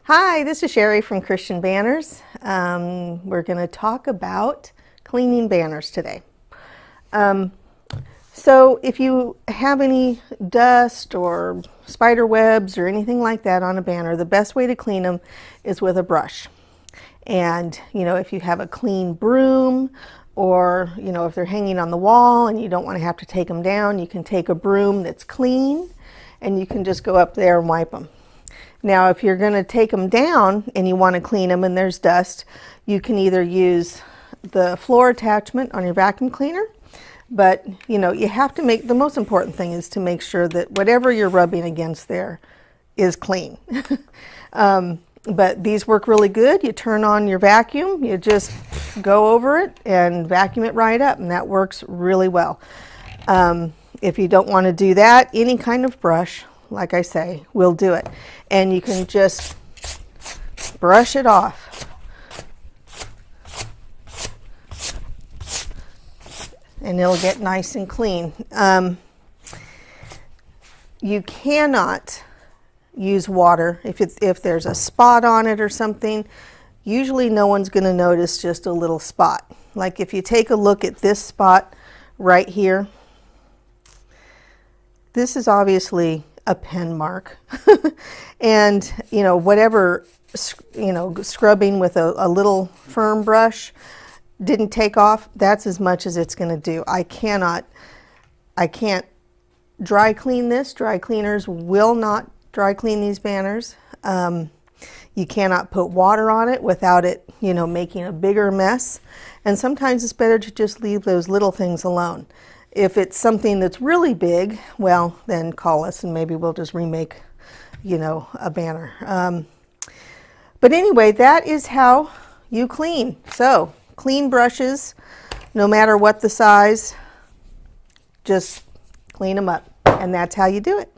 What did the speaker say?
Hi, this is Sherry from Christian Banners. We're going to talk about cleaning banners today. So if you have any dust or spider webs or anything like that on a banner, the best way to clean them is with a brush. And, if you have a clean broom or, if they're hanging on the wall and you don't want to have to take them down, you can take a broom that's clean and you can just go up there and wipe them. Now, if you're going to take them down and you want to clean them and there's dust, you can either use the floor attachment on your vacuum cleaner, but you have to make, the most important thing is to make sure that whatever you're rubbing against there is clean. But these work really good. You turn on your vacuum, you just go over it and vacuum it right up, and that works really well. If you don't want to do that, any kind of brush, like I say, will do it. And you can just brush it off. And it'll get nice and clean. You cannot use water if there's a spot on it or something. Usually no one's going to notice just a little spot. Like if you take a look at this spot right here, this is obviously a pen mark. And whatever scrubbing with a little firm brush didn't take off, that's as much as it's going to do. I can't dry clean this. Dry cleaners will not dry clean these banners. You cannot put water on it without it making a bigger mess, and sometimes it's better to just leave those little things alone. If it's something that's really big, well, then call us and maybe we'll just remake, a banner. But anyway, that is how you clean. So, clean brushes, no matter what the size, just clean them up. And that's how you do it.